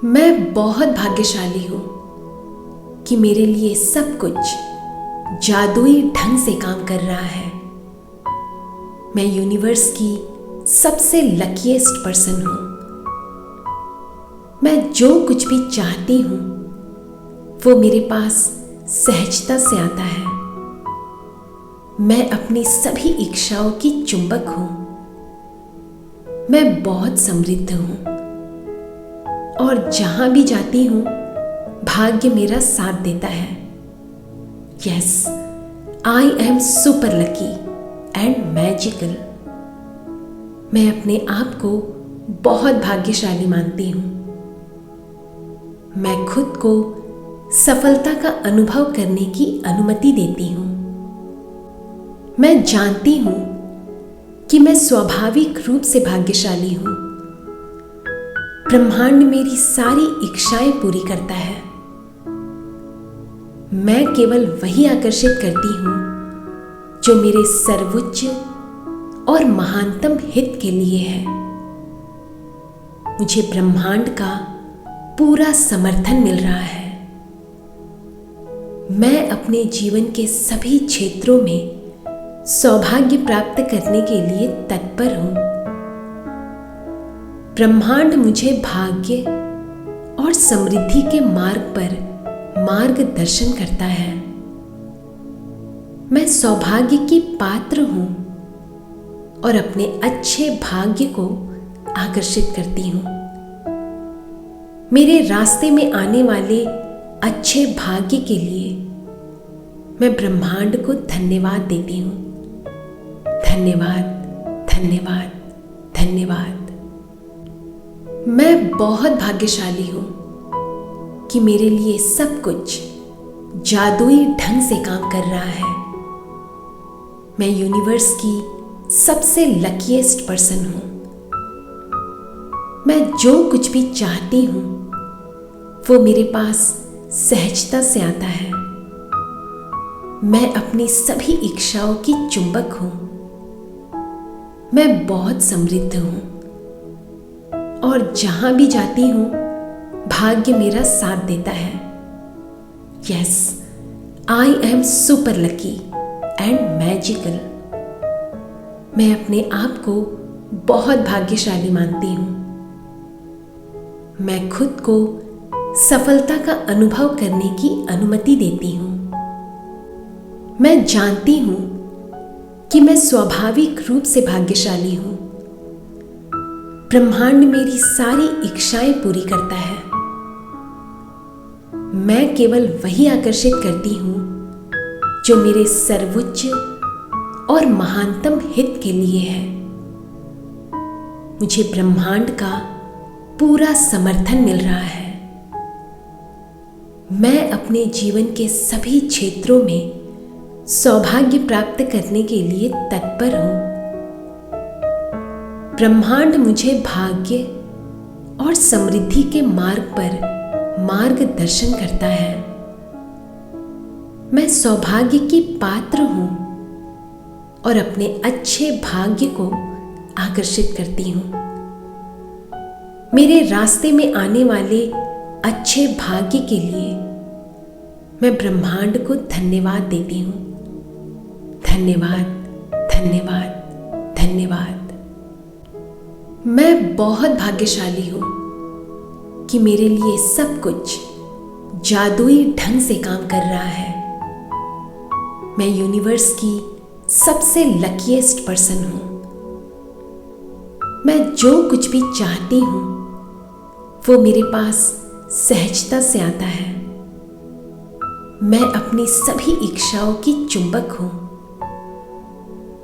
मैं बहुत भाग्यशाली हूँ कि मेरे लिए सब कुछ जादुई ढंग से काम कर रहा है। मैं यूनिवर्स की सबसे लकीएस्ट पर्सन हूँ। मैं जो कुछ भी चाहती हूँ वो मेरे पास सहजता से आता है। मैं अपनी सभी इच्छाओं की चुंबक हूँ। मैं बहुत समृद्ध हूँ और जहां भी जाती हूँ भाग्य मेरा साथ देता है। Yes, I am super lucky and magical. मैं अपने आप को बहुत भाग्यशाली मानती हूँ। मैं खुद को सफलता का अनुभव करने की अनुमति देती हूँ। मैं जानती हूँ कि मैं स्वाभाविक रूप से भाग्यशाली हूँ। ब्रह्मांड मेरी सारी इच्छाएं पूरी करता है। मैं केवल वही आकर्षित करती हूँ जो मेरे सर्वोच्च और महानतम हित के लिए है। मुझे ब्रह्मांड का पूरा समर्थन मिल रहा है। मैं अपने जीवन के सभी क्षेत्रों में सौभाग्य प्राप्त करने के लिए तत्पर हूं। ब्रह्मांड मुझे भाग्य और समृद्धि के मार्ग पर मार्गदर्शन करता है। मैं सौभाग्य की पात्र हूं और अपने अच्छे भाग्य को आकर्षित करती हूं। मेरे रास्ते में आने वाले अच्छे भाग्य के लिए मैं ब्रह्मांड को धन्यवाद देती हूं। धन्यवाद, धन्यवाद, धन्यवाद। मैं बहुत भाग्यशाली हूं कि मेरे लिए सब कुछ जादुई ढंग से काम कर रहा है। मैं यूनिवर्स की सबसे लकीएस्ट पर्सन हूं। मैं जो कुछ भी चाहती हूं वो मेरे पास सहजता से आता है। मैं अपनी सभी इच्छाओं की चुंबक हूं। मैं बहुत समृद्ध हूं और जहां भी जाती हूं भाग्य मेरा साथ देता है। Yes, I am super lucky and magical. मैं अपने आप को बहुत भाग्यशाली मानती हूं। मैं खुद को सफलता का अनुभव करने की अनुमति देती हूं। मैं जानती हूं कि मैं स्वाभाविक रूप से भाग्यशाली हूं। ब्रह्मांड मेरी सारी इच्छाएं पूरी करता है। मैं केवल वही आकर्षित करती हूं जो मेरे सर्वोच्च और महानतम हित के लिए है। मुझे ब्रह्मांड का पूरा समर्थन मिल रहा है। मैं अपने जीवन के सभी क्षेत्रों में सौभाग्य प्राप्त करने के लिए तत्पर हूं। ब्रह्मांड मुझे भाग्य और समृद्धि के मार्ग पर मार्गदर्शन करता है। मैं सौभाग्य की पात्र हूं और अपने अच्छे भाग्य को आकर्षित करती हूं। मेरे रास्ते में आने वाले अच्छे भाग्य के लिए मैं ब्रह्मांड को धन्यवाद देती हूं। धन्यवाद, धन्यवाद, धन्यवाद। मैं बहुत भाग्यशाली हूं कि मेरे लिए सब कुछ जादुई ढंग से काम कर रहा है। मैं यूनिवर्स की सबसे लकीएस्ट पर्सन हूं। मैं जो कुछ भी चाहती हूं वो मेरे पास सहजता से आता है। मैं अपनी सभी इच्छाओं की चुंबक हूं।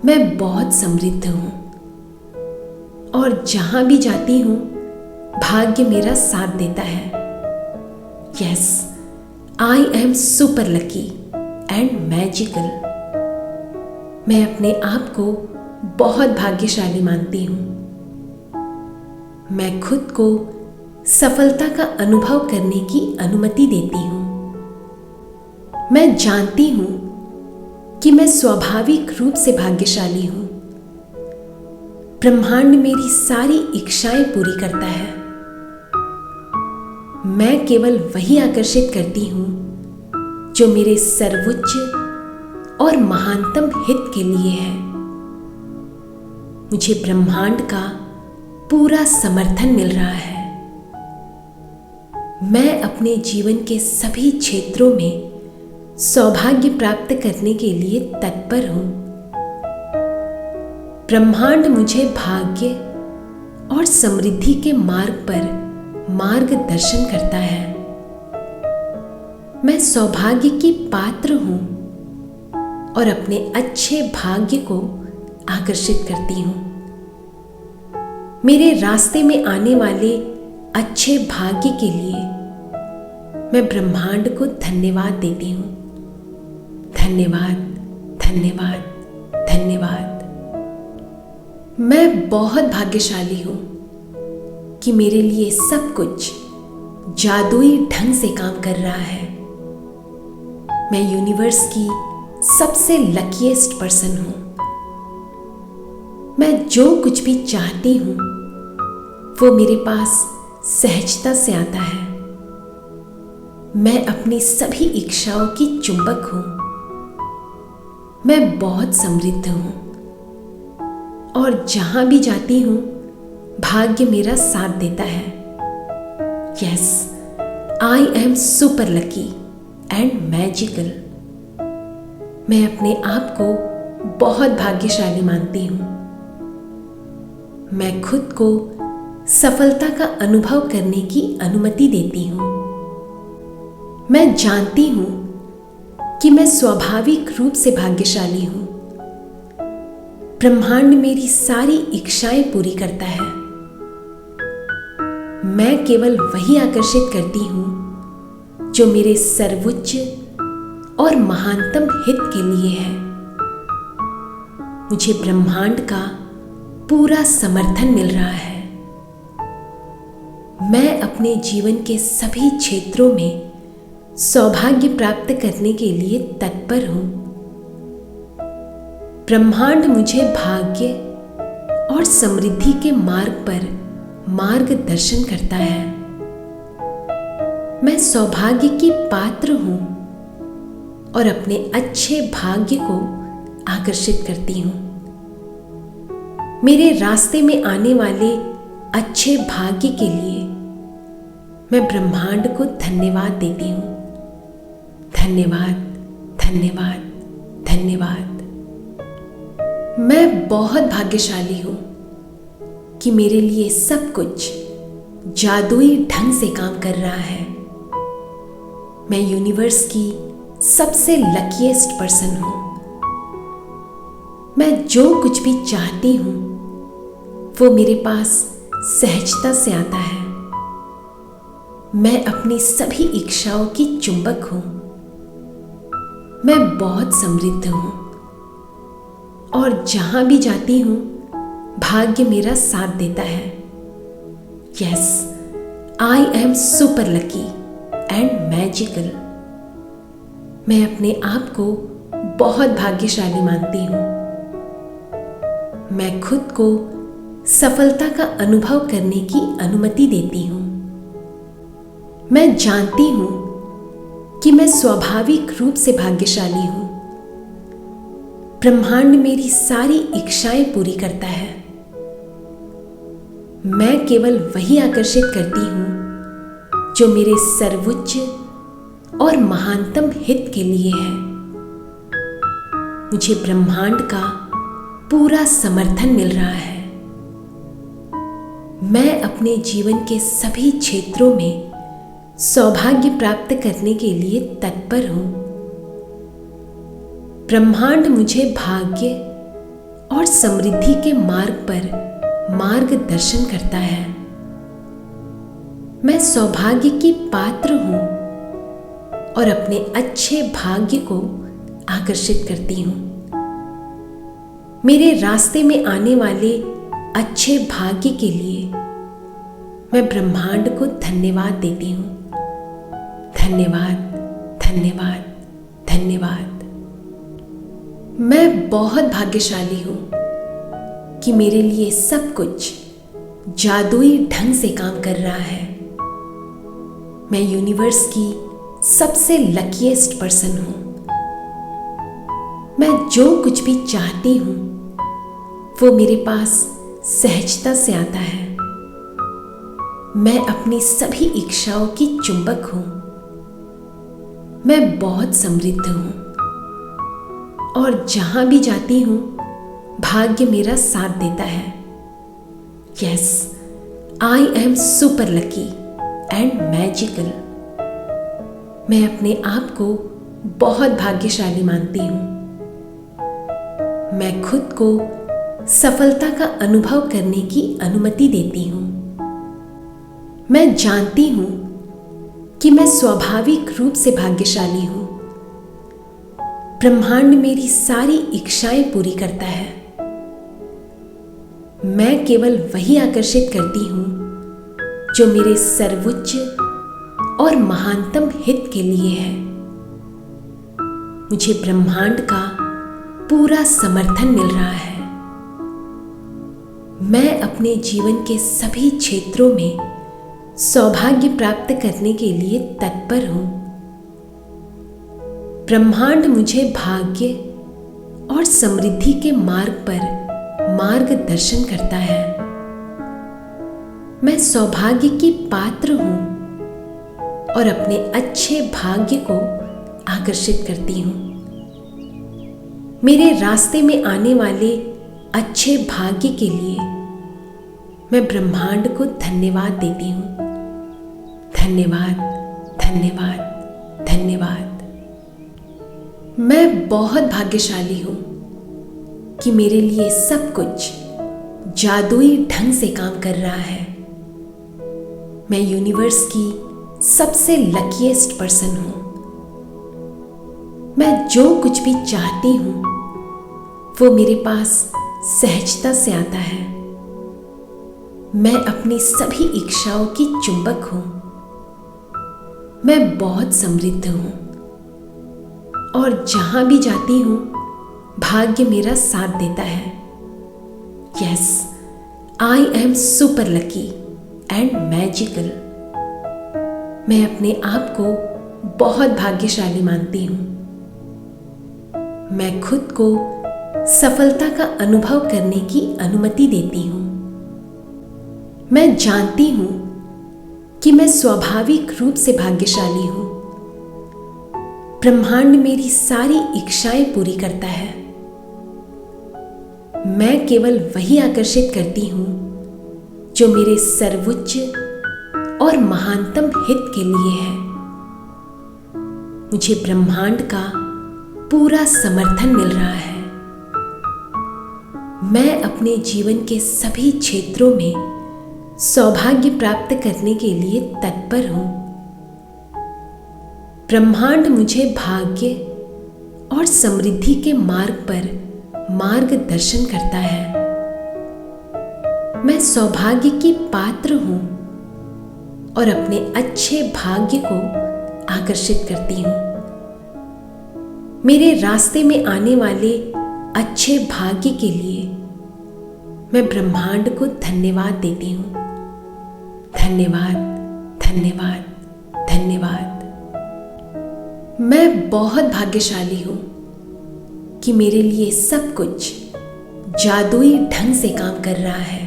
मैं बहुत समृद्ध हूं और जहां भी जाती हूं भाग्य मेरा साथ देता है। Yes, I am super lucky and magical. मैं अपने आप को बहुत भाग्यशाली मानती हूं। मैं खुद को सफलता का अनुभव करने की अनुमति देती हूं। मैं जानती हूं कि मैं स्वाभाविक रूप से भाग्यशाली हूं। ब्रह्मांड मेरी सारी इच्छाएं पूरी करता है। मैं केवल वही आकर्षित करती हूँ जो मेरे सर्वोच्च और महानतम हित के लिए है। मुझे ब्रह्मांड का पूरा समर्थन मिल रहा है। मैं अपने जीवन के सभी क्षेत्रों में सौभाग्य प्राप्त करने के लिए तत्पर हूं। ब्रह्मांड मुझे भाग्य और समृद्धि के मार्ग पर मार्गदर्शन करता है। मैं सौभाग्य की पात्र हूं और अपने अच्छे भाग्य को आकर्षित करती हूं। मेरे रास्ते में आने वाले अच्छे भाग्य के लिए मैं ब्रह्मांड को धन्यवाद देती हूं। धन्यवाद, धन्यवाद, धन्यवाद। मैं बहुत भाग्यशाली हूं कि मेरे लिए सब कुछ जादुई ढंग से काम कर रहा है। मैं यूनिवर्स की सबसे लकीएस्ट पर्सन हूं। मैं जो कुछ भी चाहती हूं वो मेरे पास सहजता से आता है। मैं अपनी सभी इच्छाओं की चुंबक हूं। मैं बहुत समृद्ध हूं और जहां भी जाती हूं भाग्य मेरा साथ देता है। Yes, I am super lucky and magical. मैं अपने आप को बहुत भाग्यशाली मानती हूं। मैं खुद को सफलता का अनुभव करने की अनुमति देती हूं। मैं जानती हूं कि मैं स्वाभाविक रूप से भाग्यशाली हूं। ब्रह्मांड मेरी सारी इच्छाएं पूरी करता है। मैं केवल वही आकर्षित करती हूं जो मेरे सर्वोच्च और महानतम हित के लिए है। मुझे ब्रह्मांड का पूरा समर्थन मिल रहा है। मैं अपने जीवन के सभी क्षेत्रों में सौभाग्य प्राप्त करने के लिए तत्पर हूं। ब्रह्मांड मुझे भाग्य और समृद्धि के मार्ग पर मार्गदर्शन करता है। मैं सौभाग्य की पात्र हूं और अपने अच्छे भाग्य को आकर्षित करती हूं। मेरे रास्ते में आने वाले अच्छे भाग्य के लिए मैं ब्रह्मांड को धन्यवाद देती हूं। धन्यवाद, धन्यवाद, धन्यवाद। मैं बहुत भाग्यशाली हूं कि मेरे लिए सब कुछ जादुई ढंग से काम कर रहा है। मैं यूनिवर्स की सबसे लकीएस्ट पर्सन हूं। मैं जो कुछ भी चाहती हूं वो मेरे पास सहजता से आता है। मैं अपनी सभी इच्छाओं की चुंबक हूं। मैं बहुत समृद्ध हूं और जहां भी जाती हूं भाग्य मेरा साथ देता है। Yes, I am super lucky and magical. मैं अपने आप को बहुत भाग्यशाली मानती हूं। मैं खुद को सफलता का अनुभव करने की अनुमति देती हूं। मैं जानती हूं कि मैं स्वाभाविक रूप से भाग्यशाली हूं। ब्रह्मांड मेरी सारी इच्छाएं पूरी करता है। मैं केवल वही आकर्षित करती हूं जो मेरे सर्वोच्च और महानतम हित के लिए है। मुझे ब्रह्मांड का पूरा समर्थन मिल रहा है। मैं अपने जीवन के सभी क्षेत्रों में सौभाग्य प्राप्त करने के लिए तत्पर हूं। ब्रह्मांड मुझे भाग्य और समृद्धि के मार्ग पर मार्गदर्शन करता है। मैं सौभाग्य की पात्र हूं और अपने अच्छे भाग्य को आकर्षित करती हूं। मेरे रास्ते में आने वाले अच्छे भाग्य के लिए मैं ब्रह्मांड को धन्यवाद देती हूं। धन्यवाद, धन्यवाद, धन्यवाद। मैं बहुत भाग्यशाली हूं कि मेरे लिए सब कुछ जादुई ढंग से काम कर रहा है। मैं यूनिवर्स की सबसे लकीएस्ट पर्सन हूं। मैं जो कुछ भी चाहती हूं वो मेरे पास सहजता से आता है। मैं अपनी सभी इच्छाओं की चुंबक हूं। मैं बहुत समृद्ध हूं और जहां भी जाती हूं भाग्य मेरा साथ देता है। Yes, I am super lucky and magical. मैं अपने आप को बहुत भाग्यशाली मानती हूं। मैं खुद को सफलता का अनुभव करने की अनुमति देती हूं। मैं जानती हूं कि मैं स्वाभाविक रूप से भाग्यशाली हूं। ब्रह्मांड मेरी सारी इच्छाएं पूरी करता है। मैं केवल वही आकर्षित करती हूं जो मेरे सर्वोच्च और महानतम हित के लिए है। मुझे ब्रह्मांड का पूरा समर्थन मिल रहा है। मैं अपने जीवन के सभी क्षेत्रों में सौभाग्य प्राप्त करने के लिए तत्पर हूं। ब्रह्मांड मुझे भाग्य और समृद्धि के मार्ग पर मार्गदर्शन करता है। मैं सौभाग्य की पात्र हूं और अपने अच्छे भाग्य को आकर्षित करती हूं। मेरे रास्ते में आने वाले अच्छे भाग्य के लिए मैं ब्रह्मांड को धन्यवाद देती हूं। धन्यवाद, धन्यवाद, धन्यवाद। मैं बहुत भाग्यशाली हूं कि मेरे लिए सब कुछ जादुई ढंग से काम कर रहा है। मैं यूनिवर्स की सबसे लकीएस्ट पर्सन हूं। मैं जो कुछ भी चाहती हूं वो मेरे पास सहजता से आता है। मैं अपनी सभी इच्छाओं की चुंबक हूं। मैं बहुत समृद्ध हूं और जहां भी जाती हूं भाग्य मेरा साथ देता है। Yes, I am super lucky and magical. मैं अपने आप को बहुत भाग्यशाली मानती हूं। मैं खुद को सफलता का अनुभव करने की अनुमति देती हूं। मैं जानती हूं कि मैं स्वाभाविक रूप से भाग्यशाली हूं। ब्रह्मांड मेरी सारी इच्छाएं पूरी करता है। मैं केवल वही आकर्षित करती हूं जो मेरे सर्वोच्च और महानतम हित के लिए है। मुझे ब्रह्मांड का पूरा समर्थन मिल रहा है। मैं अपने जीवन के सभी क्षेत्रों में सौभाग्य प्राप्त करने के लिए तत्पर हूं। ब्रह्मांड मुझे भाग्य और समृद्धि के मार्ग पर मार्गदर्शन करता है। मैं सौभाग्य की पात्र हूं और अपने अच्छे भाग्य को आकर्षित करती हूं। मेरे रास्ते में आने वाले अच्छे भाग्य के लिए मैं ब्रह्मांड को धन्यवाद देती हूं। धन्यवाद, धन्यवाद, धन्यवाद। मैं बहुत भाग्यशाली हूं कि मेरे लिए सब कुछ जादुई ढंग से काम कर रहा है।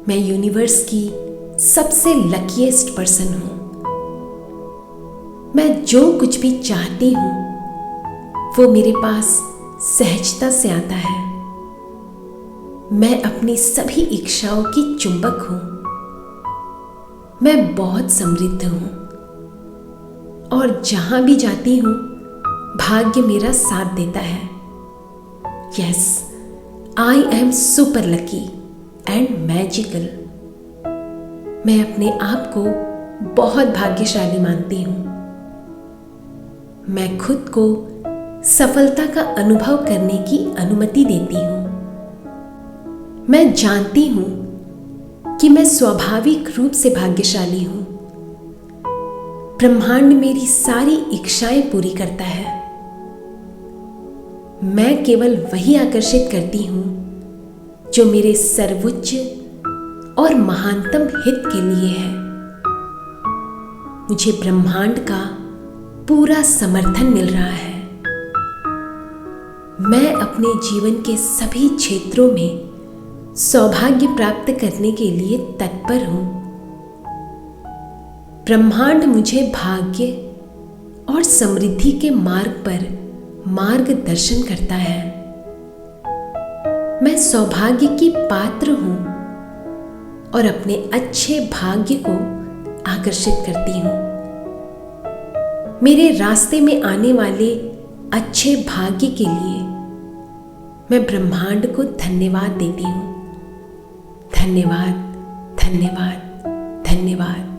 मैं यूनिवर्स की सबसे लकीएस्ट पर्सन हूं। मैं जो कुछ भी चाहती हूं वो मेरे पास सहजता से आता है। मैं अपनी सभी इच्छाओं की चुंबक हूं। मैं बहुत समृद्ध हूं और जहां भी जाती हूं भाग्य मेरा साथ देता है। Yes, I am super lucky and magical. मैं अपने आप को बहुत भाग्यशाली मानती हूं। मैं खुद को सफलता का अनुभव करने की अनुमति देती हूं। मैं जानती हूं कि मैं स्वाभाविक रूप से भाग्यशाली हूं। ब्रह्मांड मेरी सारी इच्छाएं पूरी करता है। मैं केवल वही आकर्षित करती हूं जो मेरे सर्वोच्च और महानतम हित के लिए है। मुझे ब्रह्मांड का पूरा समर्थन मिल रहा है। मैं अपने जीवन के सभी क्षेत्रों में सौभाग्य प्राप्त करने के लिए तत्पर हूं। ब्रह्मांड मुझे भाग्य और समृद्धि के मार्ग पर मार्गदर्शन करता है। मैं सौभाग्य की पात्र हूं और अपने अच्छे भाग्य को आकर्षित करती हूं। मेरे रास्ते में आने वाले अच्छे भाग्य के लिए मैं ब्रह्मांड को धन्यवाद देती हूं। धन्यवाद, धन्यवाद, धन्यवाद।